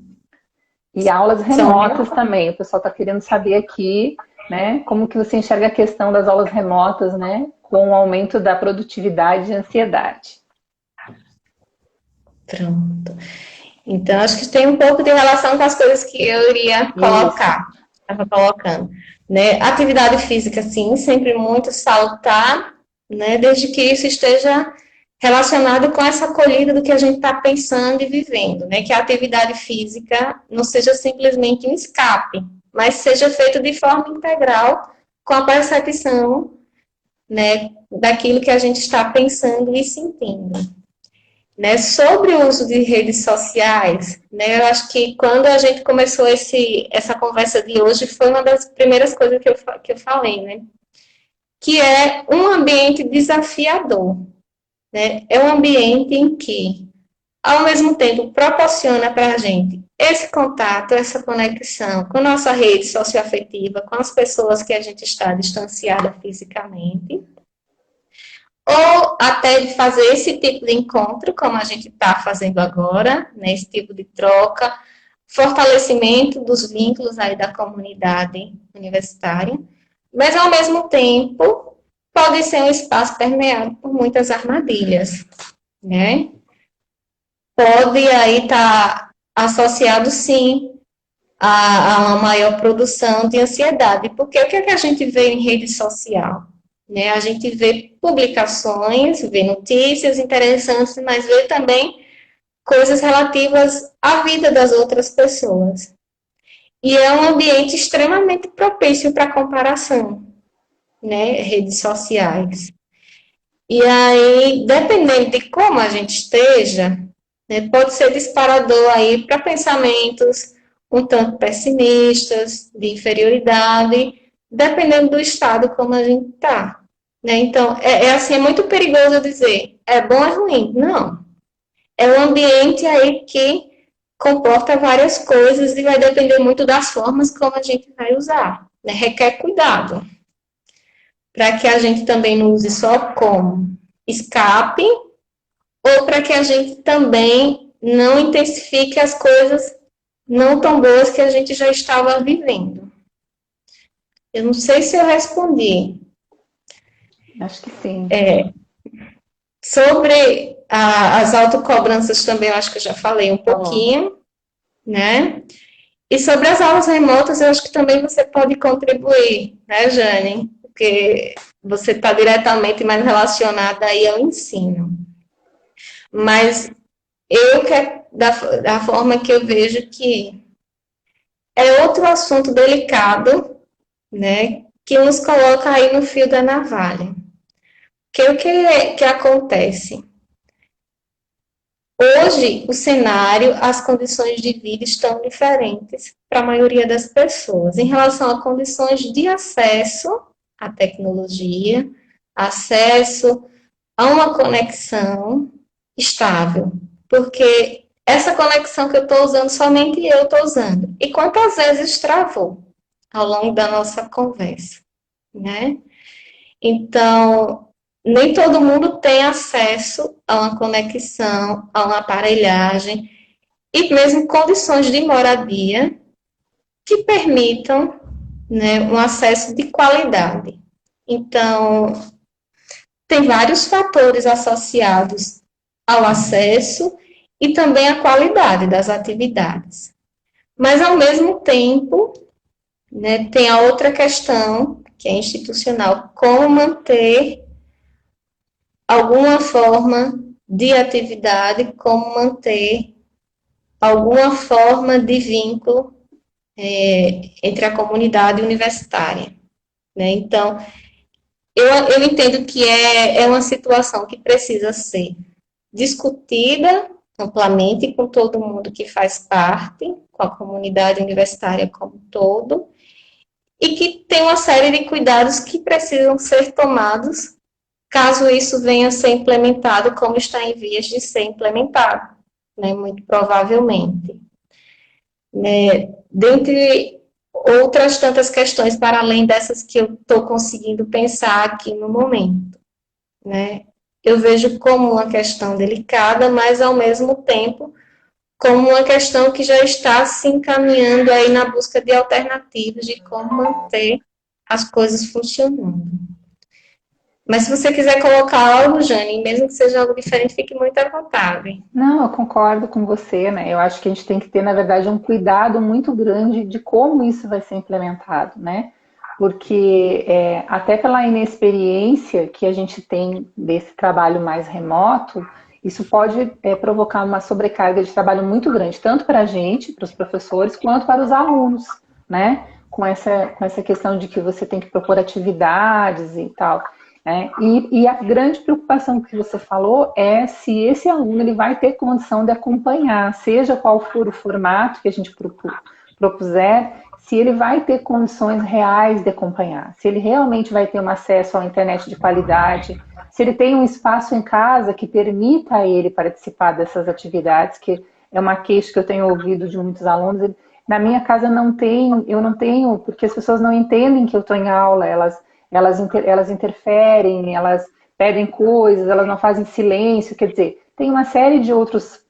E aulas remotas também, o pessoal está querendo saber aqui, né? Como que você enxerga a questão das aulas remotas, né? Com o aumento da produtividade e ansiedade. Pronto. Então, acho que tem um pouco de relação com as coisas que eu iria colocar. Estava colocando. Né? Atividade física, sim, sempre muito salutar, né? Desde que isso esteja relacionado com essa acolhida do que a gente está pensando e vivendo, né? Que a atividade física não seja simplesmente um escape, mas seja feito de forma integral com a percepção, né, daquilo que a gente está pensando e sentindo. Né, sobre o uso de redes sociais, né, eu acho que quando a gente começou essa conversa de hoje, foi uma das primeiras coisas que eu falei, né, que é um ambiente desafiador, né, é um ambiente em que, ao mesmo tempo, proporciona para a gente esse contato, essa conexão com a nossa rede socioafetiva, com as pessoas que a gente está distanciada fisicamente, ou até de fazer esse tipo de encontro, como a gente está fazendo agora, né, esse tipo de troca, fortalecimento dos vínculos aí da comunidade universitária, mas, ao mesmo tempo, pode ser um espaço permeado por muitas armadilhas, né? Pode aí estar associado, sim, a uma maior produção de ansiedade, porque o que é que a gente vê em rede social? né? A gente vê publicações, vê notícias interessantes, mas vê também coisas relativas à vida das outras pessoas. E é um ambiente extremamente propício para comparação, né? Redes sociais. E aí, dependendo de como a gente esteja, né, pode ser disparador aí para pensamentos um tanto pessimistas, de inferioridade, dependendo do estado como a gente está. Né? Então, assim, é muito perigoso dizer, é bom ou é ruim? Não. É um ambiente aí que comporta várias coisas e vai depender muito das formas como a gente vai usar. Né? Requer cuidado, para que a gente também não use só como escape, ou para que a gente também não intensifique as coisas não tão boas que a gente já estava vivendo. Eu não sei se eu respondi. Acho que sim. Sobre as autocobranças também, eu acho que eu já falei um pouquinho, né? E sobre as aulas remotas, eu acho que também você pode contribuir, né, Jane? Porque você está diretamente mais relacionada aí ao ensino. Mas da forma que eu vejo que é outro assunto delicado, né, que nos coloca aí no fio da navalha. O que acontece? Hoje, o cenário, as condições de vida estão diferentes para a maioria das pessoas, em relação a condições de acesso à tecnologia, acesso a uma conexão estável, porque essa conexão que eu estou usando, somente eu estou usando. E quantas vezes travou ao longo da nossa conversa, né? Então, nem todo mundo tem acesso a uma conexão, a uma aparelhagem e mesmo condições de moradia que permitam, né, um acesso de qualidade. Então, tem vários fatores associados ao acesso e também à qualidade das atividades. Mas, ao mesmo tempo, né, tem a outra questão, que é institucional, como manter alguma forma de atividade, como manter alguma forma de vínculo entre a comunidade universitária. Né? Então, eu entendo que é uma situação que precisa ser discutida amplamente com todo mundo que faz parte, com a comunidade universitária como um todo, e que tem uma série de cuidados que precisam ser tomados caso isso venha a ser implementado como está em vias de ser implementado, né, muito provavelmente. Dentre outras tantas questões, para além dessas que eu estou conseguindo pensar aqui no momento, né, eu vejo como uma questão delicada, mas ao mesmo tempo como uma questão que já está se encaminhando aí na busca de alternativas de como manter as coisas funcionando. Mas se você quiser colocar algo, Jane, mesmo que seja algo diferente, fique muito à vontade. Não, eu concordo com você, né? Eu acho que a gente tem que ter, na verdade, um cuidado muito grande de como isso vai ser implementado, né? Porque até pela inexperiência que a gente tem desse trabalho mais remoto, isso pode provocar uma sobrecarga de trabalho muito grande, tanto para a gente, para os professores, quanto para os alunos, né? Com essa questão de que você tem que propor atividades e tal. E a grande preocupação que você falou é se esse aluno ele vai ter condição de acompanhar, seja qual for o formato que a gente propuser, se ele vai ter condições reais de acompanhar, se ele realmente vai ter um acesso à internet de qualidade, se ele tem um espaço em casa que permita a ele participar dessas atividades, que é uma queixa que eu tenho ouvido de muitos alunos. Na minha casa eu não tenho, porque as pessoas não entendem que eu estou em aula, elas interferem, elas pedem coisas, elas não fazem silêncio, quer dizer, tem uma série de outros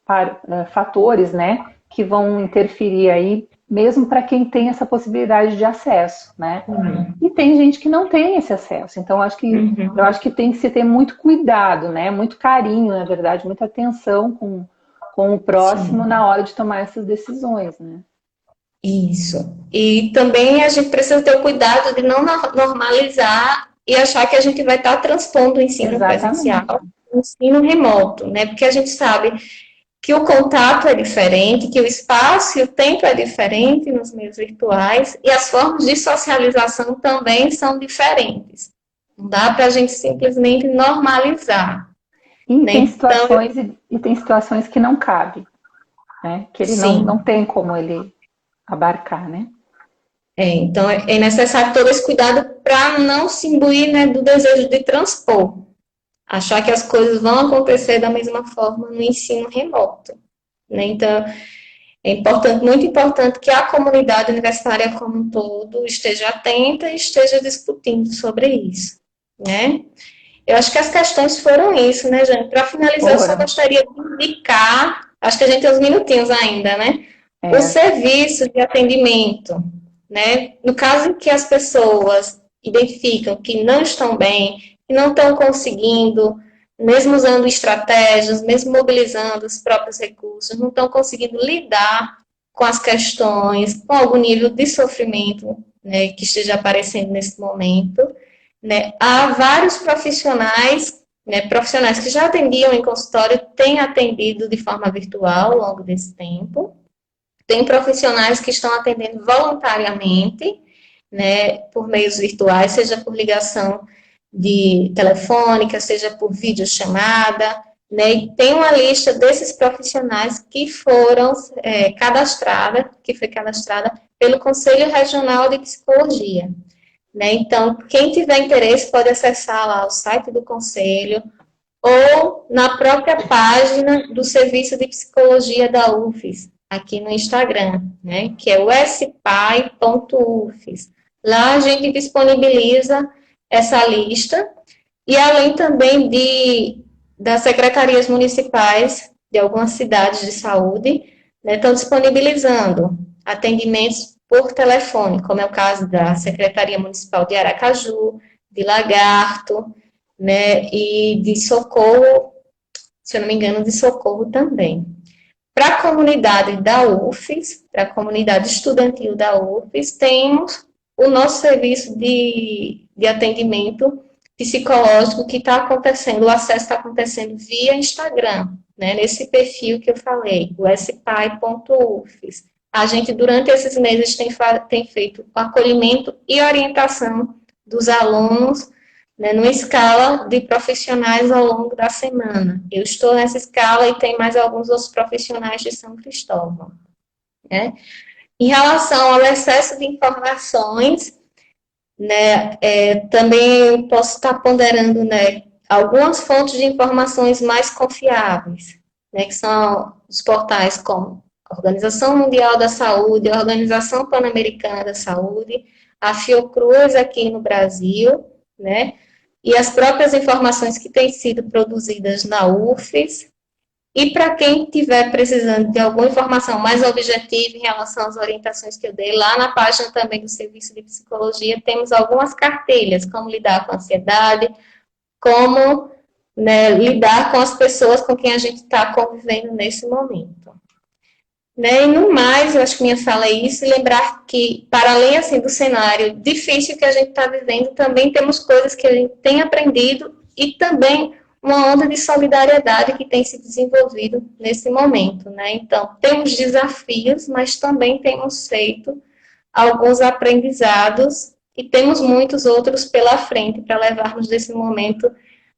fatores, né, que vão interferir aí, mesmo para quem tem essa possibilidade de acesso, né? E tem gente que não tem esse acesso, então eu acho que tem que se ter muito cuidado, né, muito carinho, na verdade, muita atenção com o próximo. Sim. Na hora de tomar essas decisões, né? Isso. E também a gente precisa ter o cuidado de não normalizar e achar que a gente vai estar transpondo o ensino presencial no ensino remoto, né? Porque a gente sabe que o contato é diferente, que o espaço e o tempo é diferente nos meios virtuais e as formas de socialização também são diferentes. Não dá para a gente simplesmente normalizar. E tem situações, e tem situações que não cabe, né? Que ele não tem como ele abarcar, né? Então é necessário todo esse cuidado para não se imbuir, né, do desejo de transpor. Achar que as coisas vão acontecer da mesma forma no ensino remoto. Né? Então, é importante, muito importante que a comunidade universitária como um todo esteja atenta e esteja discutindo sobre isso. Né? Eu acho que as questões foram isso, né, Jane? Para finalizar, eu só gostaria de indicar, acho que a gente tem uns minutinhos ainda, né? O serviço de atendimento. Né? No caso em que as pessoas identificam que não estão bem, que não estão conseguindo, mesmo usando estratégias, mesmo mobilizando os próprios recursos, não estão conseguindo lidar com as questões, com algum nível de sofrimento, né, que esteja aparecendo nesse momento. Né? Há vários profissionais, né, profissionais que já atendiam em consultório, têm atendido de forma virtual ao longo desse tempo. Tem profissionais que estão atendendo voluntariamente, né, por meios virtuais, seja por ligação de telefônica, seja por videochamada, né, e tem uma lista desses profissionais que foram que foi cadastrada pelo Conselho Regional de Psicologia. Né, então, quem tiver interesse pode acessar lá o site do Conselho ou na própria página do Serviço de Psicologia da UFES, aqui no Instagram, né, que é o spai.ufes. Lá a gente disponibiliza essa lista e além também das secretarias municipais de algumas cidades de saúde, né, estão disponibilizando atendimentos por telefone, como é o caso da Secretaria Municipal de Aracaju, de Lagarto, né, e de Socorro, se eu não me engano, de Socorro também. Para a comunidade da UFES, para a comunidade estudantil da UFES, temos o nosso serviço de atendimento psicológico que está acontecendo, o acesso está acontecendo via Instagram, né, nesse perfil que eu falei, o spai.ufes. A gente, durante esses meses, tem feito o acolhimento e orientação dos alunos, né, numa escala de profissionais ao longo da semana. Eu estou nessa escala e tem mais alguns outros profissionais de São Cristóvão. Né? Em relação ao excesso de informações, né, também posso estar ponderando, né, algumas fontes de informações mais confiáveis, né, que são os portais como a Organização Mundial da Saúde, a Organização Pan-Americana da Saúde, a Fiocruz aqui no Brasil, né, e as próprias informações que têm sido produzidas na UFES. E para quem estiver precisando de alguma informação mais objetiva em relação às orientações que eu dei, lá na página também do Serviço de Psicologia, temos algumas cartilhas, como lidar com a ansiedade, como, né, lidar com as pessoas com quem a gente está convivendo nesse momento. Né? E no mais, eu acho que minha fala é isso, e lembrar que, para além assim, do cenário difícil que a gente está vivendo, também temos coisas que a gente tem aprendido e também uma onda de solidariedade que tem se desenvolvido nesse momento. Né? Então, temos desafios, mas também temos feito alguns aprendizados e temos muitos outros pela frente para levarmos desse momento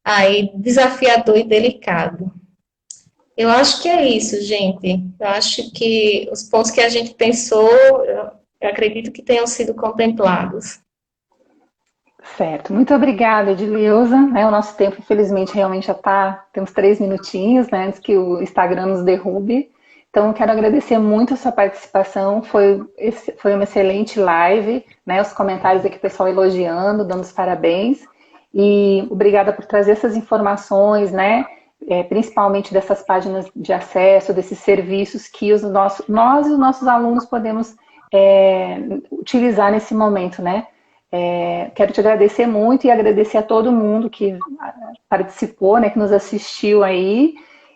aí desafiador e delicado. Eu acho que é isso, gente. Eu acho que os pontos que a gente pensou, eu acredito que tenham sido contemplados. Certo. Muito obrigada, Edileuza. O nosso tempo, infelizmente, realmente já está... Temos 3 minutinhos, né, antes que o Instagram nos derrube. Então, eu quero agradecer muito a sua participação. Foi uma excelente live, né, os comentários aqui, o pessoal elogiando, dando os parabéns. E obrigada por trazer essas informações, né, principalmente dessas páginas de acesso, desses serviços que nós e os nossos alunos podemos utilizar nesse momento, né? Quero te agradecer muito e agradecer a todo mundo que participou, né, que nos assistiu aí,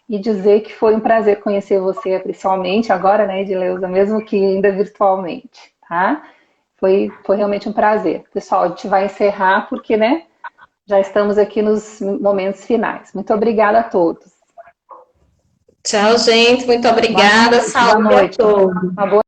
e dizer que foi um prazer conhecer você pessoalmente agora, né, Edileuza, mesmo que ainda virtualmente, tá? Foi realmente um prazer. Pessoal, a gente vai encerrar porque, né, Já estamos aqui nos momentos finais. Muito obrigada a todos. Tchau, gente. Muito obrigada. Saúde boa noite. a todos. Uma boa